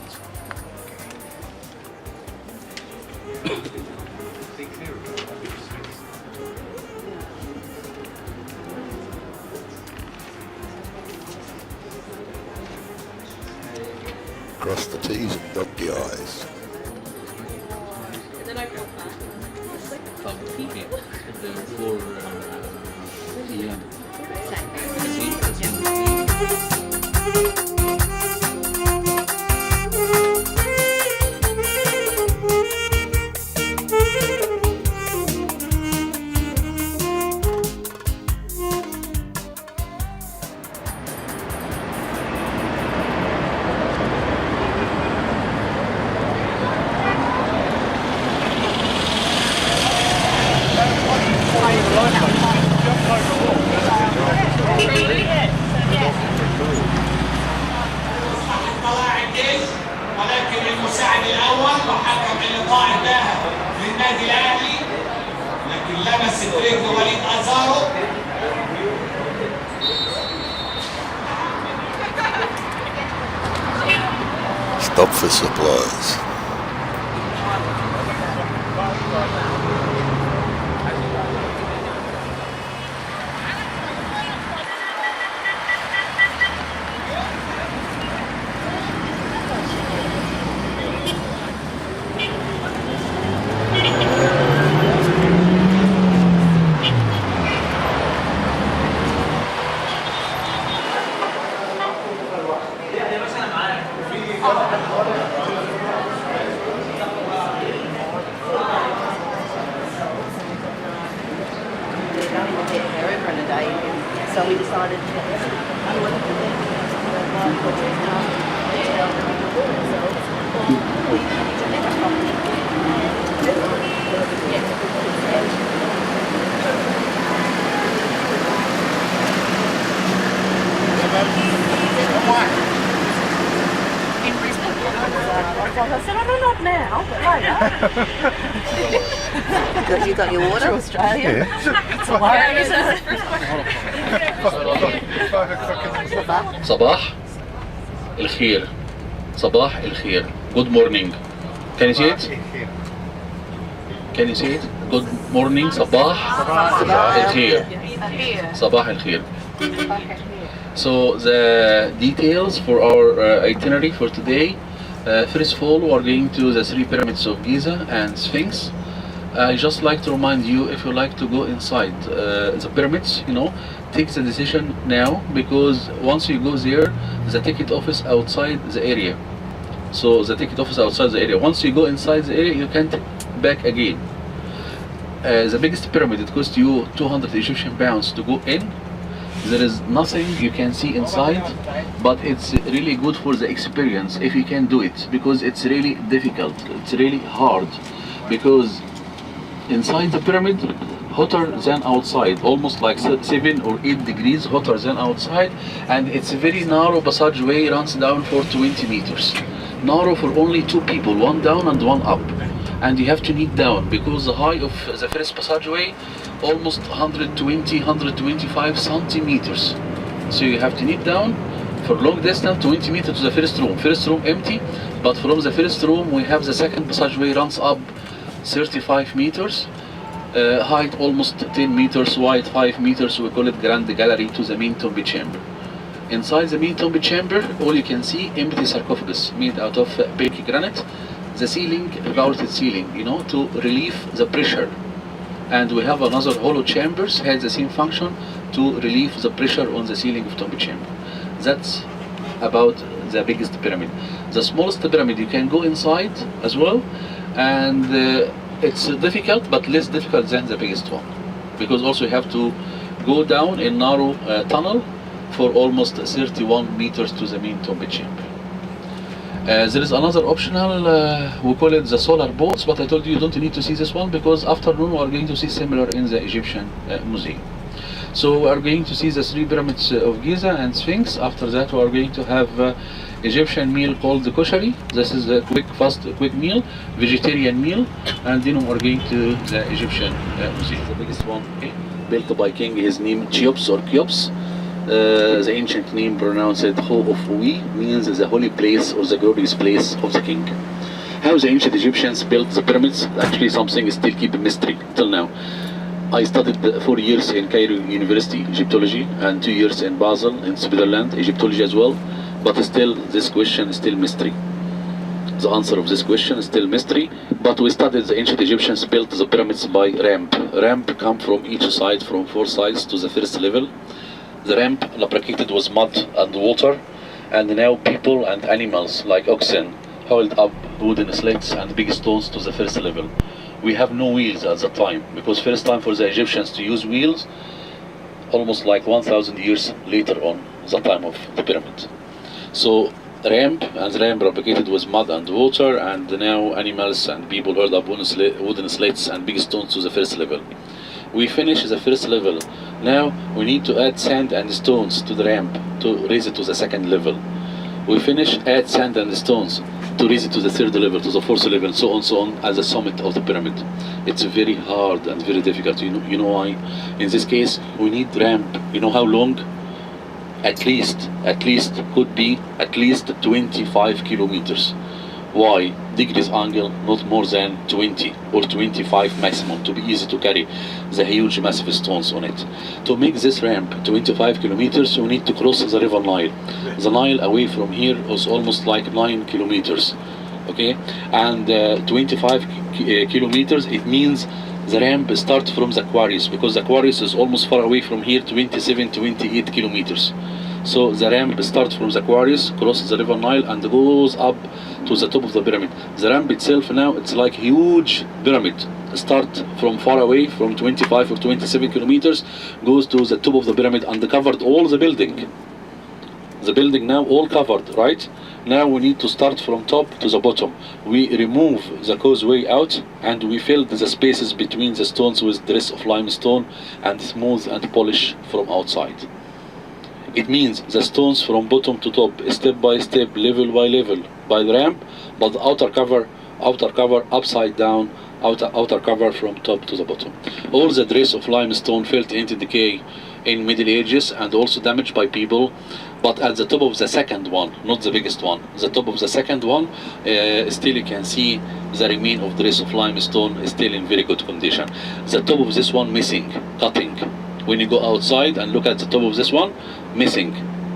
Sphinx. Cross the T's and dot the I's. And then I feel fat. It's like طب the 4 p.m. طلع الجيش ولكن المساعد الاول وحكم اللقاء انتهى للنادي الاهلي لكن لمست رجل وليد ازارو Stop for supplies. So we decided I said, I don't know now, but later. Because you got your water? To Australia? It's hilarious. صباح الخير. صباح الخير. Good morning. Can you see it? Can you see it? Good morning. صباح الخير. صباح الخير. So the details for our itinerary for today. First of all, we are going to the 3 pyramids of Giza and Sphinx. I just like to remind you, if you like to go inside the pyramids, take the decision now, because once you go there, the ticket office outside the area. So the ticket office outside the area. Once you go inside the area, you can't back again. The biggest pyramid, it costs you 200 Egyptian pounds to go in. There is nothing you can see inside, but it's really good for the experience if you can do it, because it's really difficult, it's really hard, because inside the pyramid hotter than outside, almost like 7 or 8 degrees hotter than outside, and it's a very narrow passageway, runs down for 20 meters, narrow for only 2 people, one down and one up, and you have to kneel down because the height of the first passageway almost 125 centimeters. So you have to kneel down for long distance, 20 meters to the first room. First room empty, but from the first room we have the second passageway runs up 35 meters, height almost 10 meters, wide 5 meters. We call it Grand Gallery to the main tomb chamber. Inside the main tomb chamber, all you can see empty sarcophagus made out of baked granite. The ceiling, vaulted ceiling, to relieve the pressure. And we have another hollow chambers, has the same function to relieve the pressure on the ceiling of tomb chamber. That's about the biggest pyramid. The smallest pyramid, you can go inside as well, and it's difficult, but less difficult than the biggest one, because also you have to go down a narrow tunnel for almost 31 meters to the main tomb chamber. There is another optional, we call it the solar boats, but I told you don't need to see this one, because afternoon we are going to see similar in the Egyptian museum. So we are going to see the 3 pyramids of Giza and Sphinx. After that we are going to have Egyptian meal called the koshari. This is a quick meal, vegetarian meal, and then we are going to the Egyptian museum. The biggest one, built by king, his name Cheops or Cheops. The ancient name pronounced Ho of Ui means the holy place or the glorious place of the king. How the ancient Egyptians built the pyramids, actually something still keep a mystery till now. I studied 4 years in Cairo University, Egyptology, and 2 years in Basel, in Switzerland, Egyptology as well. But still, this question is still mystery. The answer of this question is still mystery. But we studied the ancient Egyptians built the pyramids by ramp. Ramp come from each side, from 4 sides to the first level. The ramp lubricated with mud and water, and now people and animals like oxen hauled up wooden sleds and big stones to the first level. We have no wheels at the time, because first time for the Egyptians to use wheels almost like 1,000 years later on, the time of the pyramid. So ramp, and ramp propagated with mud and water, and now animals and people hauled up wooden sleds and big stones to the first level. We finish the first level. Now we need to add sand and stones to the ramp to raise it to the second level. We finish, add sand and stones to raise it to the third level, to the fourth level, so on, as the summit of the pyramid. It's very hard and very difficult. You know why? In this case, we need ramp. You know how long? At least could be at least 25 kilometers. Why? Degrees angle, not more than 20 or 25 maximum, to be easy to carry the huge massive stones on it. To make this ramp 25 kilometers, we need to cross the river Nile. The Nile away from here is almost like 9 kilometers. Okay? And 25 kilometers, it means the ramp starts from the quarries, because the quarries is almost far away from here, 27, 28 kilometers. So the ramp starts from the quarries, crosses the river Nile, and goes up to the top of the pyramid. The ramp itself now, it's like huge pyramid. Start from far away, from 25 or 27 kilometers, goes to the top of the pyramid and covered all the building. The building now all covered, right? Now we need to start from top to the bottom. We remove the causeway out, and we filled the spaces between the stones with dress of limestone and smooth and polish from outside. It means the stones from bottom to top, step by step, level by level, by the ramp, but the outer cover upside down, outer cover from top to the bottom. All the dress of limestone fell into decay in Middle Ages and also damaged by people. But at the top of the second one, not the biggest one, the top of the second one, still you can see the remain of dress of limestone is still in very good condition. The top of this one missing, cutting. When you go outside and look at the top of this one, missing.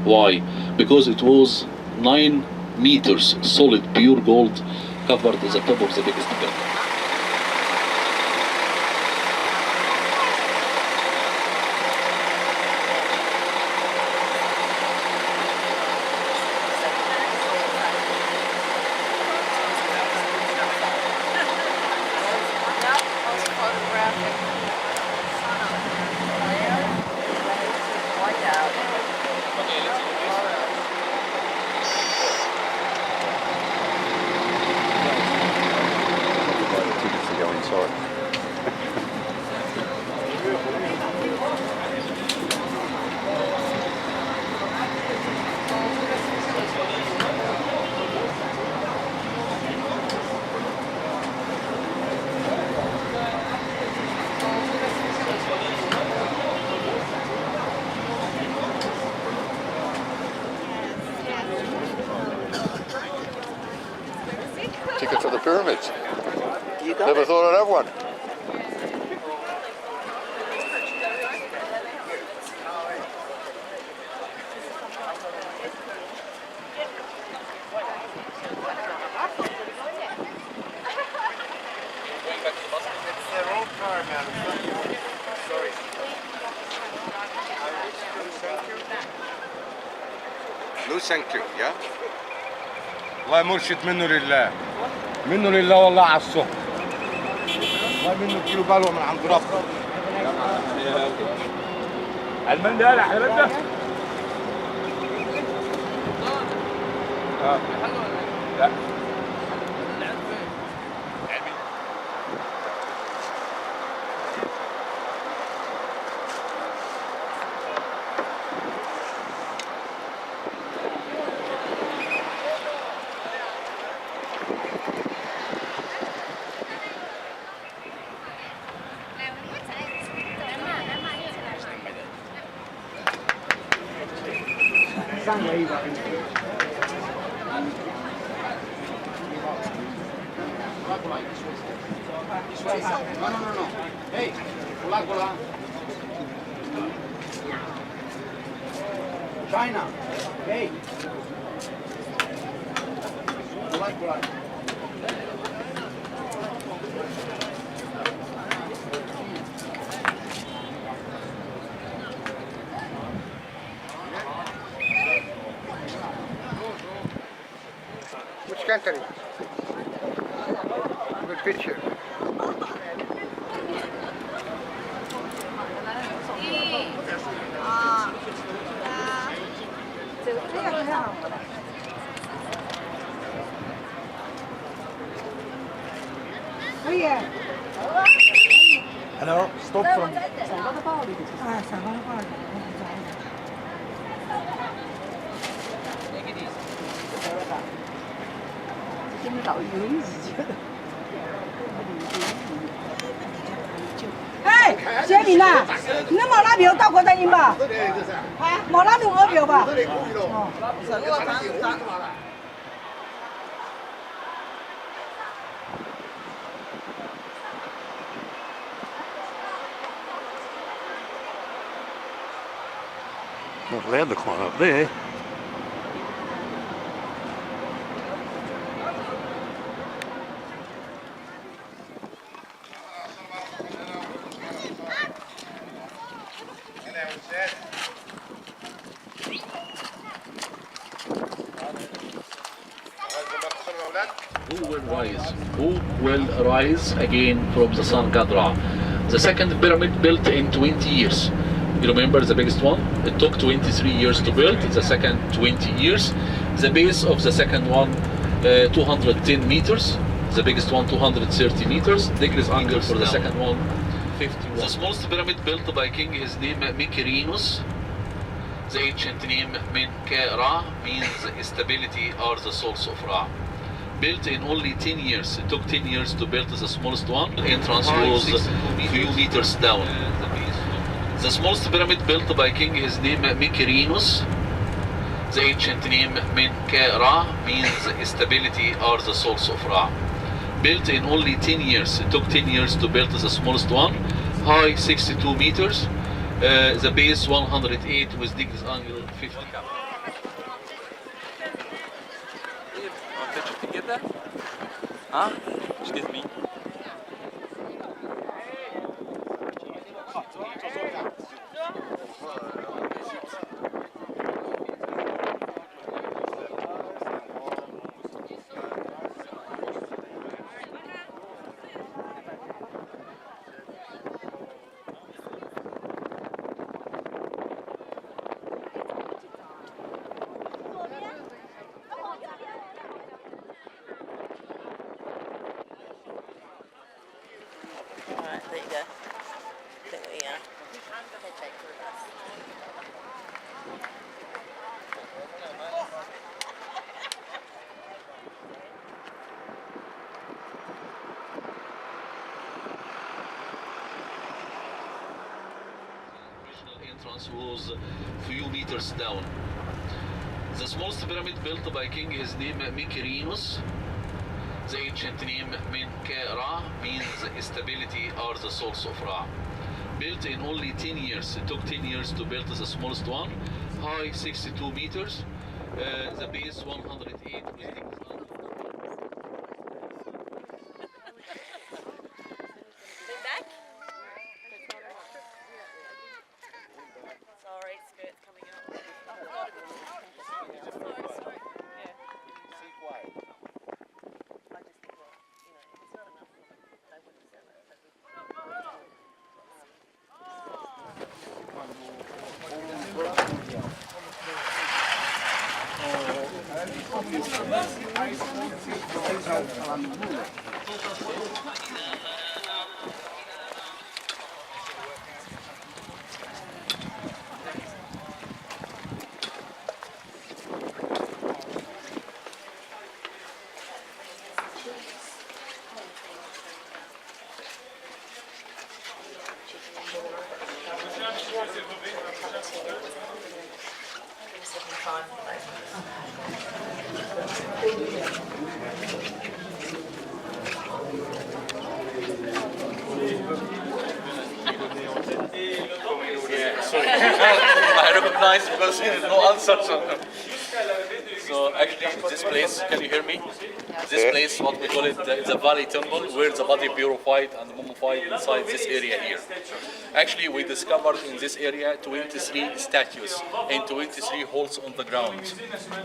Why? Because it was 9 meters solid pure gold covered the top of the biggest pyramid. Ticket for the pyramids. You got Never it. thought I'd have one. No, thank you, yeah? والله مرشد منه لله منه لله والله على الصبح والله منه كيلو بلوه من عند ربنا المندالة حضرتك لا Hey, cola. China. Hey. Cola. Which country? Good picture. Hello, stop from. 哎，小明呐，你那毛拉票到过咱音吧？啊，毛拉动额票吧？Not allowed to climb up there. Who will rise again from the sun god Ra? The second pyramid built in 20 years. You remember the biggest one? It took 23 years to build, the second 20 years. The base of the second one, 210 meters. The biggest one, 230 meters. Degrees angle for the second one, 51. The smallest pyramid built by king is named Mykerinus. The ancient name Menka-Ra means stability or the source of Ra. Built in only 10 years. It took 10 years to build the smallest one. The entrance was a few meters down. The smallest pyramid built by king is named Mykerinus. The ancient name Menka-Ra means stability or the source of Ra. Built in only 10 years. It took 10 years to build the smallest one. High 62 meters. The base 108 with degrees angle 50. Did you get that? Huh? Excuse me. Alright, there you go. There we are. Entrance was a few meters down. The smallest pyramid built by king is named Mykerinus. The ancient name Menka-Ra means stability or the source of Ra. Built in only 10 years. It took 10 years to build the smallest one. High 62 meters. The base 108 with degrees angle. Sorry, skirt's coming up. Time. nice because there is no answer. So actually, this place, can you hear me? This place, what we call it, is a valley temple where the body purified and mummified inside this area here. Actually, we discovered in this area 23 statues and 23 holes on the ground.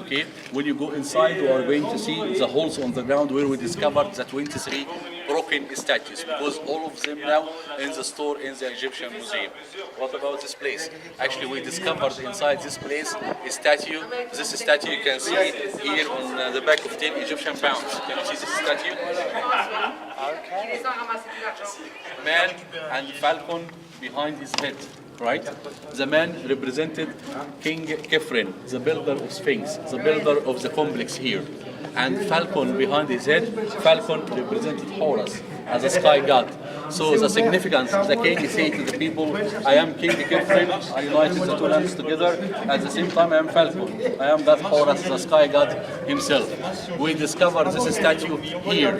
Okay, when you go inside, you are going to see the holes on the ground where we discovered the 23 broken statues, because all of them now in the store in the Egyptian museum. What about this place? Actually, we discovered inside this place a statue. This statue you can see here on the back of 10 Egyptian pounds. Can you see this statue? Man and falcon behind his head, right? The man represented King Khephren, the builder of Sphinx, the builder of the complex here. And falcon behind his head, falcon represented Horus as a sky god. So the significance, the king said to the people, I am King Khephren, I united the two lands together, at the same time I am falcon. I am that Horus, the sky god himself. We discovered this statue here,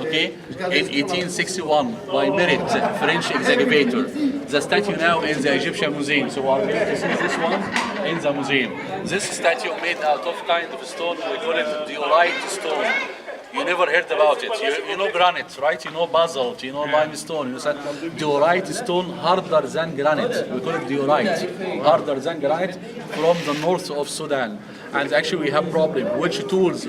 okay, in 1861 by Merit, French excavator. The statue now in the Egyptian museum, so we are going to see this one in the museum. This statue made out of kind of stone, we call it diorite stone. You never heard about it. You know granite, right? You know basalt, you know limestone. You said diorite stone harder than granite. We call it diorite, harder than granite from the north of Sudan. And actually we have problem. Which tools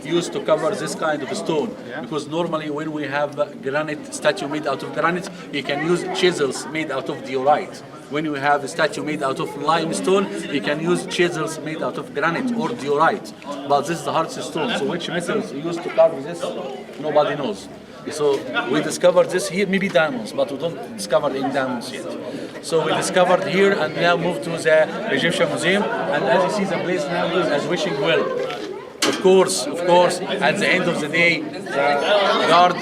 used to cover this kind of stone? Because normally when we have granite statue made out of granite, you can use chisels made out of diorite. When you have a statue made out of limestone, you can use chisels made out of granite or diorite. But this is the hardest stone. So which methods used to carve this? Nobody knows. So we discovered this here, maybe diamonds, but we don't discover any diamonds yet. So we discovered here and now moved to the Egyptian Museum. And as you see, the place now is as wishing well. Of course, at the end of the day, the guard,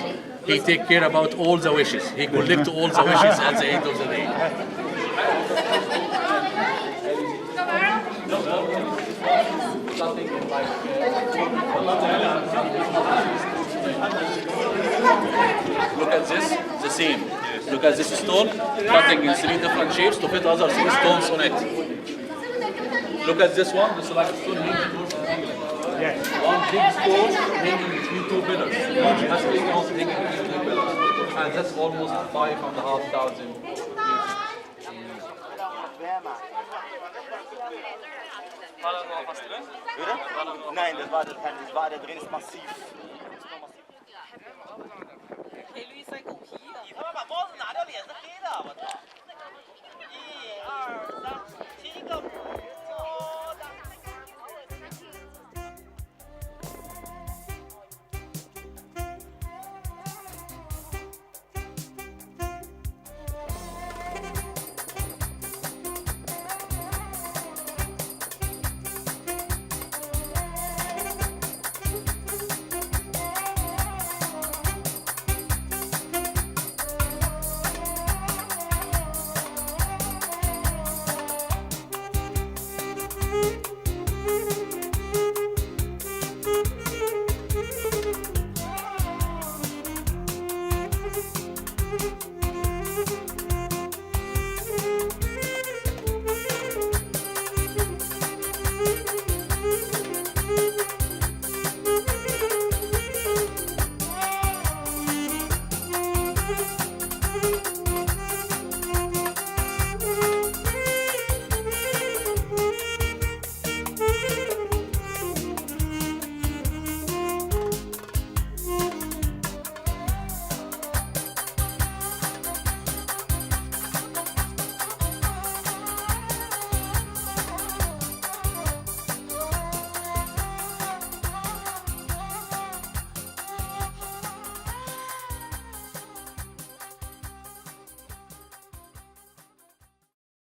he take care about all the wishes. He collect all the wishes at the end of the day. Look at this, the same. Look at this stone, cutting in 3 different shapes to fit other 3 stones on it. Look at this one, this is like a stone hanging towards the angle. One big stone hanging between 2 pillars. Each has 3 stones hanging between 2 pillars. And that's almost 5,500 years. War da noch was drin? Nein, das war da drin, ist massiv.